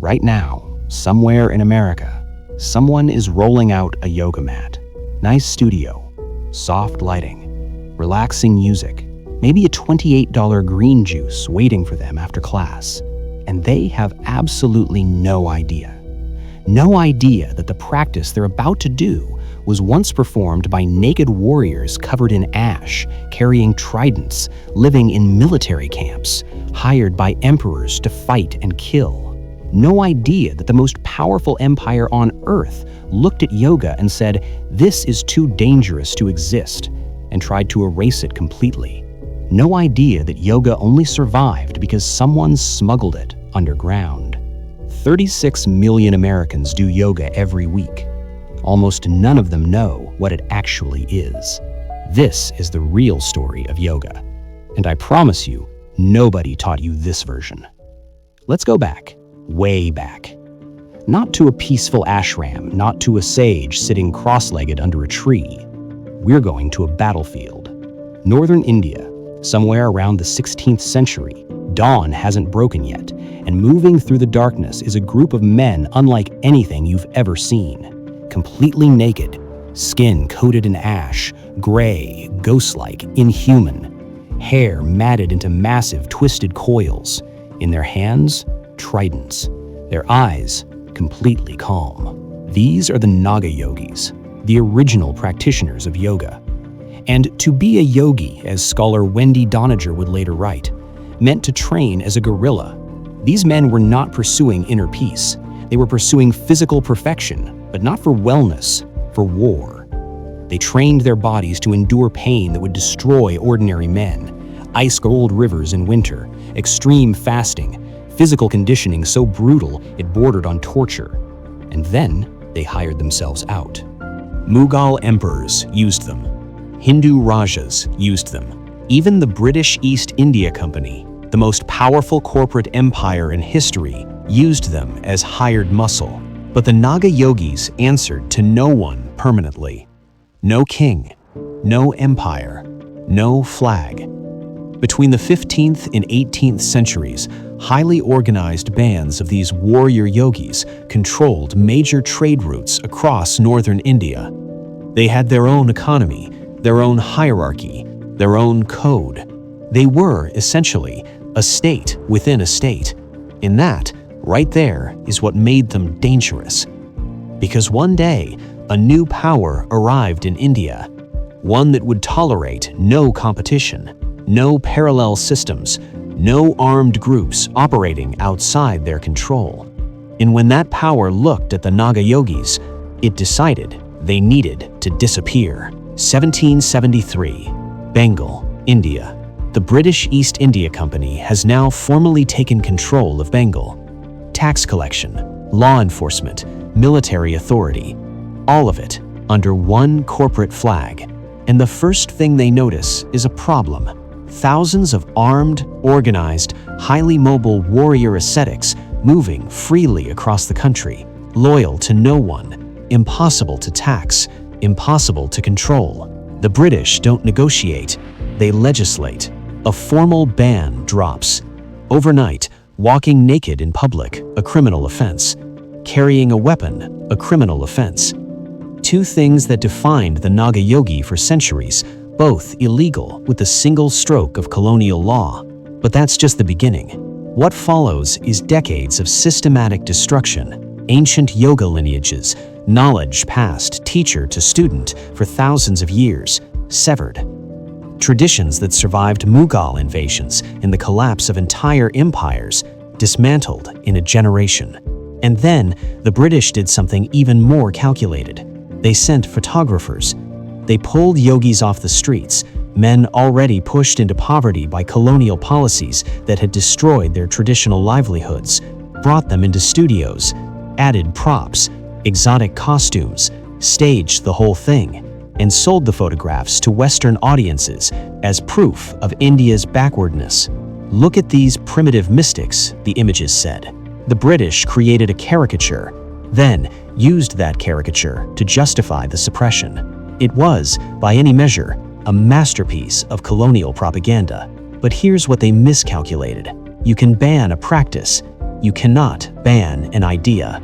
Right now, somewhere in America, someone is rolling out a yoga mat. Nice studio, soft lighting, relaxing music, maybe a $28 green juice waiting for them after class. And they have absolutely no idea. No idea that the practice they're about to do was once performed by naked warriors covered in ash, carrying tridents, living in military camps, hired by emperors to fight and kill. No idea that the most powerful empire on earth looked at yoga and said, "This is too dangerous to exist," and tried to erase it completely. No idea that yoga only survived because someone smuggled it underground. 36 million Americans do yoga every week. Almost none of them know what it actually is. This is the real story of yoga. And I promise you, nobody taught you this version. Let's go back, way back. Not to a peaceful ashram, not to a sage sitting cross-legged under a tree. We're going to a battlefield. Northern India, somewhere around the 16th century. Dawn hasn't broken yet, and moving through the darkness is a group of men unlike anything you've ever seen. Completely naked, skin coated in ash, gray, ghost-like, inhuman. Hair matted into massive, twisted coils. In their hands, tridents. Their eyes, completely calm. These are the Naga Yogis, the original practitioners of yoga. And to be a yogi, as scholar Wendy Doniger would later write, meant to train as a guerrilla. These men were not pursuing inner peace. They were pursuing physical perfection, but not for wellness, for war. They trained their bodies to endure pain that would destroy ordinary men. Ice-cold rivers in winter, extreme fasting, physical conditioning so brutal it bordered on torture. And then they hired themselves out. Mughal emperors used them. Hindu rajas used them. Even the British East India Company, the most powerful corporate empire in history, used them as hired muscle. But the Naga Yogis answered to no one permanently. No king, no empire, no flag. Between the 15th and 18th centuries, highly organized bands of these warrior yogis controlled major trade routes across northern India. They had their own economy, their own hierarchy, their own code. They were, essentially, a state within a state. And that, right there, is what made them dangerous. Because one day, a new power arrived in India, one that would tolerate no competition, no parallel systems, no armed groups operating outside their control. And when that power looked at the Naga Yogis, it decided they needed to disappear. 1773, Bengal, India. The British East India Company has now formally taken control of Bengal. Tax collection, law enforcement, military authority, all of it under one corporate flag. And the first thing they notice is a problem. Thousands of armed, organized, highly mobile warrior ascetics moving freely across the country, loyal to no one, impossible to tax, impossible to control. The British don't negotiate, they legislate. A formal ban drops. Overnight, walking naked in public, a criminal offense. Carrying a weapon, a criminal offense. Two things that defined the Naga Yogi for centuries, both illegal with the single stroke of colonial law. But that's just the beginning. What follows is decades of systematic destruction, ancient yoga lineages, knowledge passed teacher to student for thousands of years, severed. Traditions that survived Mughal invasions and the collapse of entire empires, dismantled in a generation. And then, the British did something even more calculated. They sent photographers. They pulled yogis off the streets, men already pushed into poverty by colonial policies that had destroyed their traditional livelihoods, brought them into studios, added props, exotic costumes, staged the whole thing, and sold the photographs to Western audiences as proof of India's backwardness. "Look at these primitive mystics," the images said. The British created a caricature, then used that caricature to justify the suppression. It was, by any measure, a masterpiece of colonial propaganda. But here's what they miscalculated. You can ban a practice. You cannot ban an idea.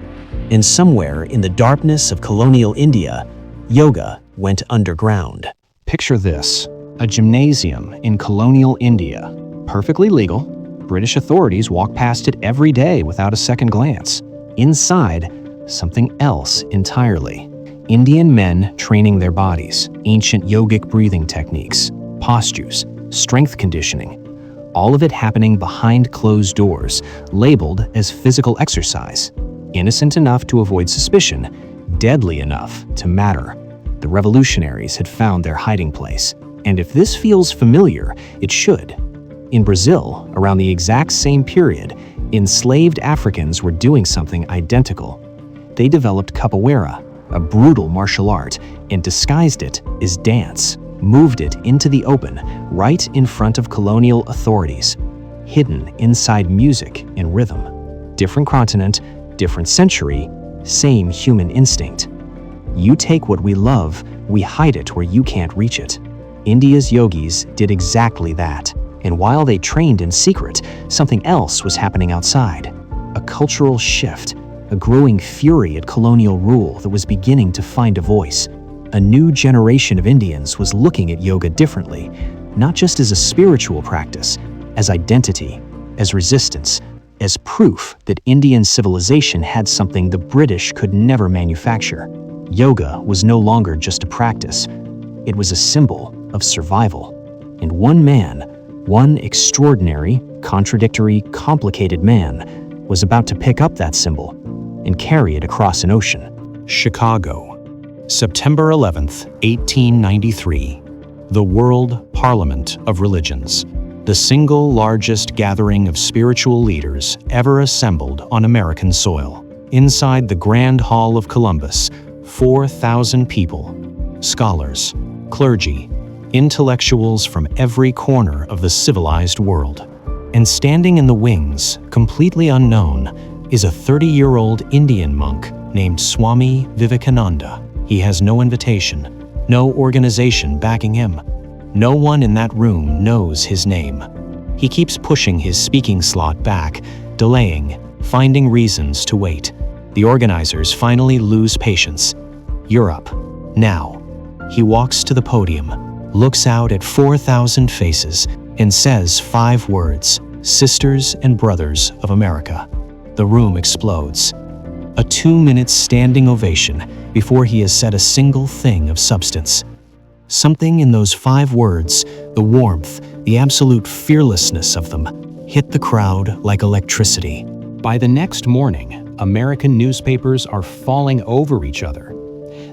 And somewhere in the darkness of colonial India, yoga went underground. Picture this: a gymnasium in colonial India. Perfectly legal. British authorities walk past it every day without a second glance. Inside, something else entirely. Indian men training their bodies, ancient yogic breathing techniques, postures, strength conditioning. All of it happening behind closed doors, labeled as physical exercise. Innocent enough to avoid suspicion, deadly enough to matter. The revolutionaries had found their hiding place. And if this feels familiar, it should. In Brazil, around the exact same period, enslaved Africans were doing something identical. They developed capoeira, a brutal martial art, and disguised it as dance, moved it into the open, right in front of colonial authorities, hidden inside music and rhythm. Different continent, different century, same human instinct. You take what we love, we hide it where you can't reach it. India's yogis did exactly that. And while they trained in secret, something else was happening outside. A cultural shift, a growing fury at colonial rule that was beginning to find a voice. A new generation of Indians was looking at yoga differently, not just as a spiritual practice, as identity, as resistance, as proof that Indian civilization had something the British could never manufacture. Yoga was no longer just a practice. It was a symbol of survival. And one man, one extraordinary, contradictory, complicated man, was about to pick up that symbol and carry it across an ocean. Chicago, September 11th, 1893. The World Parliament of Religions. The single largest gathering of spiritual leaders ever assembled on American soil. Inside the Grand Hall of Columbus, 4,000 people, scholars, clergy, intellectuals from every corner of the civilized world. And standing in the wings, completely unknown, is a 30-year-old Indian monk named Swami Vivekananda. He has no invitation, no organization backing him. No one in that room knows his name. He keeps pushing his speaking slot back, delaying, finding reasons to wait. The organizers finally lose patience. "You're up. Now." He walks to the podium, looks out at 4,000 faces, and says 5 words: "Sisters and brothers of America." The room explodes. A 2-minute standing ovation before he has said a single thing of substance. Something in those 5 words, the warmth, the absolute fearlessness of them, hit the crowd like electricity. By the next morning, American newspapers are falling over each other.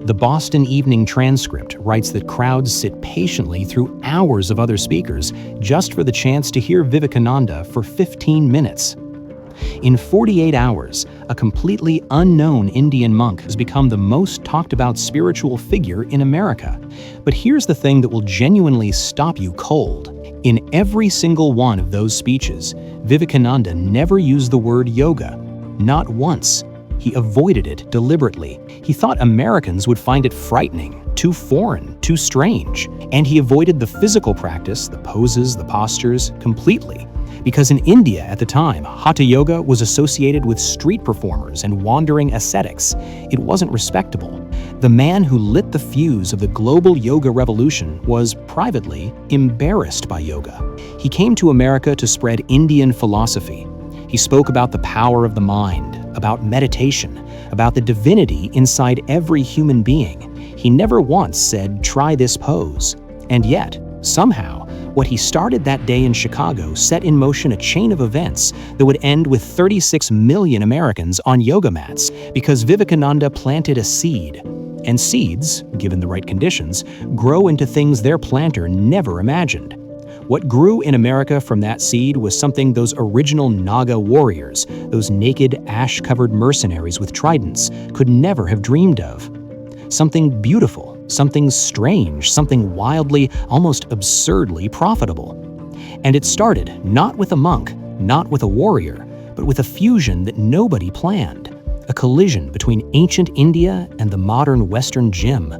The Boston Evening Transcript writes that crowds sit patiently through hours of other speakers just for the chance to hear Vivekananda for 15 minutes. In 48 hours, a completely unknown Indian monk has become the most talked about spiritual figure in America. But here's the thing that will genuinely stop you cold. In every single one of those speeches, Vivekananda never used the word yoga. Not once. He avoided it deliberately. He thought Americans would find it frightening, too foreign, too strange. And he avoided the physical practice, the poses, the postures, completely. Because in India at the time, Hatha Yoga was associated with street performers and wandering ascetics. It wasn't respectable. The man who lit the fuse of the global yoga revolution was, privately, embarrassed by yoga. He came to America to spread Indian philosophy. He spoke about the power of the mind, about meditation, about the divinity inside every human being. He never once said, "Try this pose." And yet, somehow, what he started that day in Chicago set in motion a chain of events that would end with 36 million Americans on yoga mats because Vivekananda planted a seed. And seeds, given the right conditions, grow into things their planter never imagined. What grew in America from that seed was something those original Naga warriors, those naked, ash-covered mercenaries with tridents, could never have dreamed of. Something beautiful, something strange, something wildly, almost absurdly profitable. And it started not with a monk, not with a warrior, but with a fusion that nobody planned, a collision between ancient India and the modern Western gym.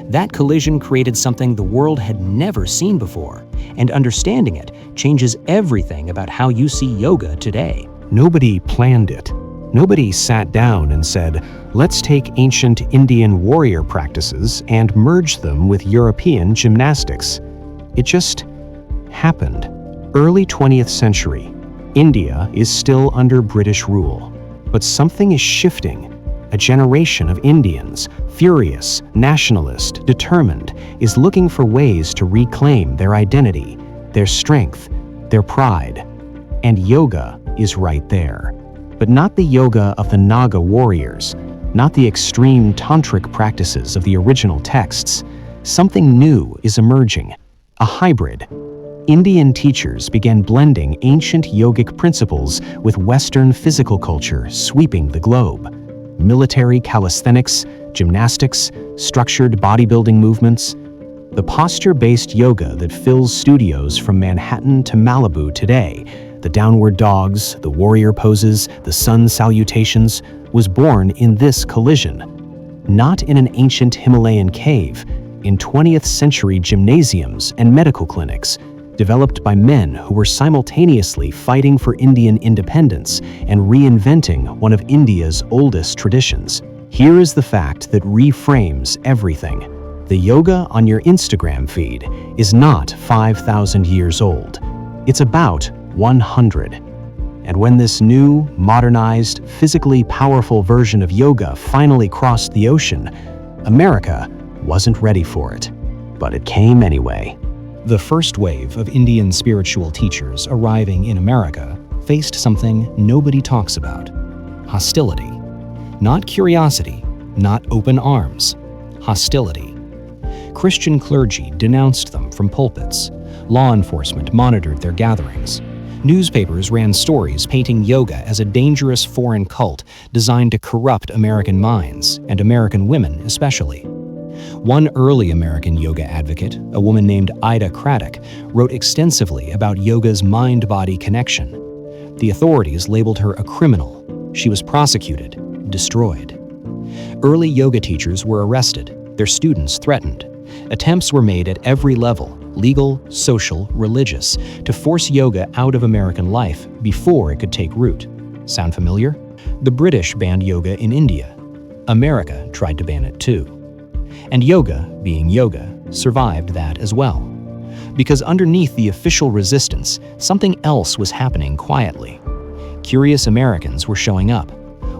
That collision created something the world had never seen before, and understanding it changes everything about how you see yoga today. Nobody planned it. Nobody sat down and said, let's take ancient Indian warrior practices and merge them with European gymnastics. It just happened. Early 20th century, India is still under British rule, but something is shifting. A generation of Indians, furious, nationalist, determined, is looking for ways to reclaim their identity, their strength, their pride. And yoga is right there. But not the yoga of the Naga warriors, not the extreme tantric practices of the original texts. Something new is emerging, a hybrid. Indian teachers began blending ancient yogic principles with Western physical culture sweeping the globe. Military calisthenics, gymnastics, structured bodybuilding movements. The posture-based yoga that fills studios from Manhattan to Malibu today, the downward dogs, the warrior poses, the sun salutations, was born in this collision. Not in an ancient Himalayan cave, in 20th century gymnasiums and medical clinics, developed by men who were simultaneously fighting for Indian independence and reinventing one of India's oldest traditions. Here is the fact that reframes everything. The yoga on your Instagram feed is not 5,000 years old. It's about 100. And when this new, modernized, physically powerful version of yoga finally crossed the ocean, America wasn't ready for it. But it came anyway. The first wave of Indian spiritual teachers arriving in America faced something nobody talks about: hostility. Not curiosity, not open arms. Hostility. Christian clergy denounced them from pulpits. Law enforcement monitored their gatherings. Newspapers ran stories painting yoga as a dangerous foreign cult designed to corrupt American minds, and American women especially. One early American yoga advocate, a woman named Ida Craddock, wrote extensively about yoga's mind-body connection. The authorities labeled her a criminal. She was prosecuted, destroyed. Early yoga teachers were arrested, their students threatened. Attempts were made at every level, legal, social, religious, to force yoga out of American life before it could take root. Sound familiar? The British banned yoga in India. America tried to ban it too. And yoga, being yoga, survived that as well. Because underneath the official resistance, something else was happening quietly. Curious Americans were showing up.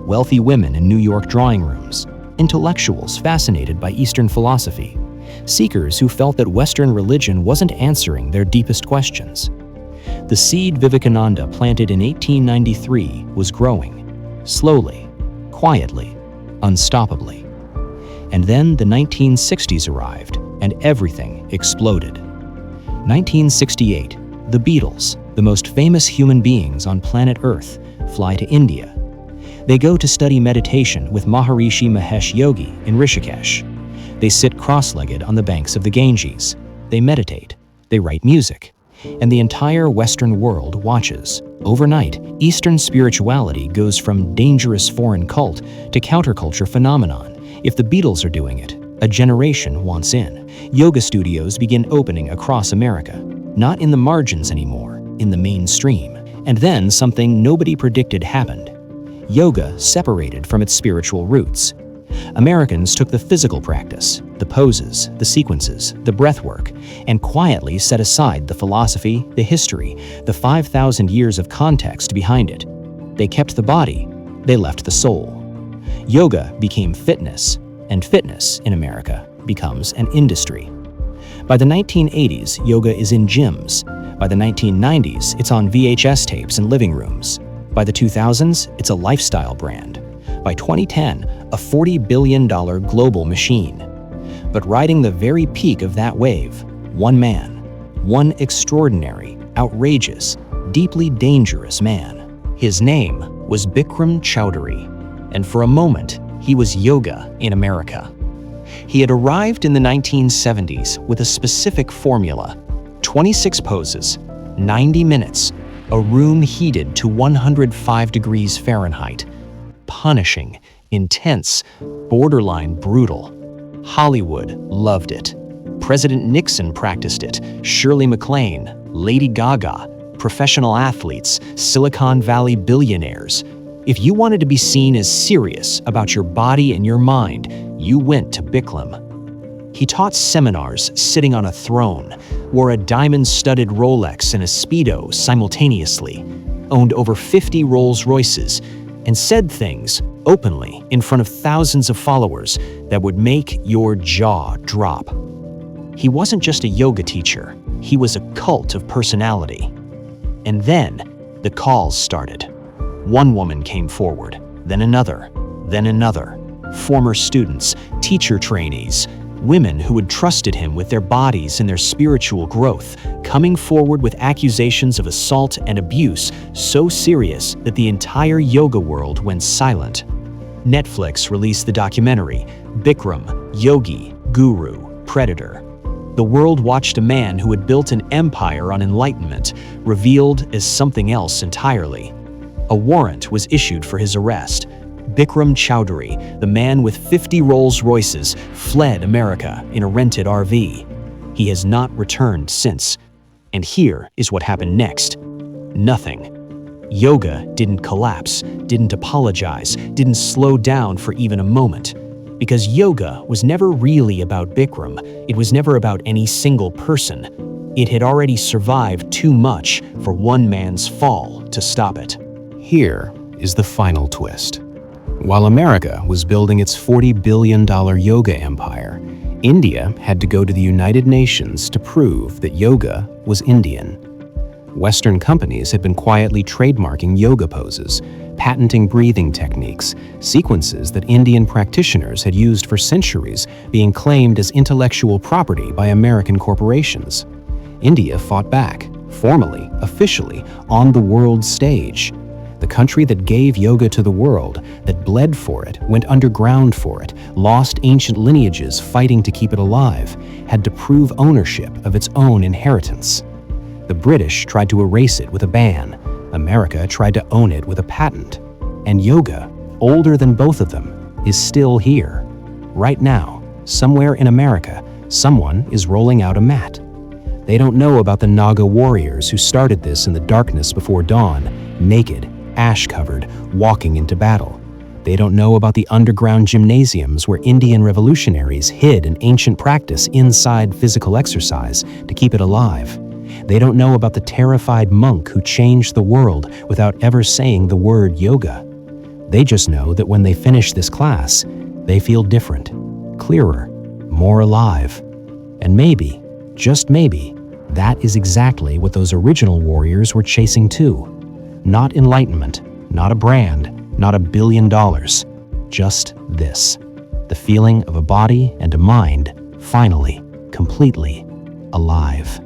Wealthy women in New York drawing rooms. Intellectuals fascinated by Eastern philosophy. Seekers who felt that Western religion wasn't answering their deepest questions. The seed Vivekananda planted in 1893 was growing. Slowly, quietly, unstoppably. And then the 1960s arrived, and everything exploded. 1968, the Beatles, the most famous human beings on planet Earth, fly to India. They go to study meditation with Maharishi Mahesh Yogi in Rishikesh. They sit cross-legged on the banks of the Ganges. They meditate. They write music. And the entire Western world watches. Overnight, Eastern spirituality goes from dangerous foreign cult to counterculture phenomenon. If the Beatles are doing it, a generation wants in. Yoga studios begin opening across America, not in the margins anymore, in the mainstream. And then something nobody predicted happened. Yoga separated from its spiritual roots. Americans took the physical practice, the poses, the sequences, the breathwork, and quietly set aside the philosophy, the history, the 5,000 years of context behind it. They kept the body, they left the soul. Yoga became fitness, and fitness in America becomes an industry. By the 1980s, yoga is in gyms. By the 1990s, it's on VHS tapes in living rooms. By the 2000s, it's a lifestyle brand. By 2010, a $40 billion global machine. But riding the very peak of that wave, one man, one extraordinary, outrageous, deeply dangerous man. His name was Bikram Choudhury. And for a moment, he was yoga in America. He had arrived in the 1970s with a specific formula: 26 poses, 90 minutes, a room heated to 105 degrees Fahrenheit. Punishing, intense, borderline brutal. Hollywood loved it. President Nixon practiced it, Shirley MacLaine, Lady Gaga, professional athletes, Silicon Valley billionaires. If you wanted to be seen as serious about your body and your mind, you went to Bikram. He taught seminars sitting on a throne, wore a diamond-studded Rolex and a Speedo simultaneously, owned over 50 Rolls-Royces, and said things openly in front of thousands of followers that would make your jaw drop. He wasn't just a yoga teacher, he was a cult of personality. And then the calls started. One woman came forward, then another, former students, teacher trainees, women who had trusted him with their bodies and their spiritual growth, coming forward with accusations of assault and abuse so serious that the entire yoga world went silent. Netflix released the documentary, Bikram, Yogi, Guru, Predator. The world watched a man who had built an empire on enlightenment, revealed as something else entirely. A warrant was issued for his arrest. Bikram Chowdhury, the man with 50 Rolls-Royces, fled America in a rented RV. He has not returned since. And here is what happened next. Nothing. Yoga didn't collapse, didn't apologize, didn't slow down for even a moment. Because yoga was never really about Bikram. It was never about any single person. It had already survived too much for one man's fall to stop it. Here is the final twist. While America was building its $40 billion yoga empire, India had to go to the United Nations to prove that yoga was Indian. Western companies had been quietly trademarking yoga poses, patenting breathing techniques, sequences that Indian practitioners had used for centuries being claimed as intellectual property by American corporations. India fought back, formally, officially, on the world stage. The country that gave yoga to the world, that bled for it, went underground for it, lost ancient lineages fighting to keep it alive, had to prove ownership of its own inheritance. The British tried to erase it with a ban. America tried to own it with a patent. And yoga, older than both of them, is still here. Right now, somewhere in America, someone is rolling out a mat. They don't know about the Naga warriors who started this in the darkness before dawn, naked, ash-covered, walking into battle. They don't know about the underground gymnasiums where Indian revolutionaries hid an ancient practice inside physical exercise to keep it alive. They don't know about the terrified monk who changed the world without ever saying the word yoga. They just know that when they finish this class, they feel different, clearer, more alive. And maybe, just maybe, that is exactly what those original warriors were chasing too. Not enlightenment, not a brand, not $1 billion. Just this. The feeling of a body and a mind, finally, completely alive.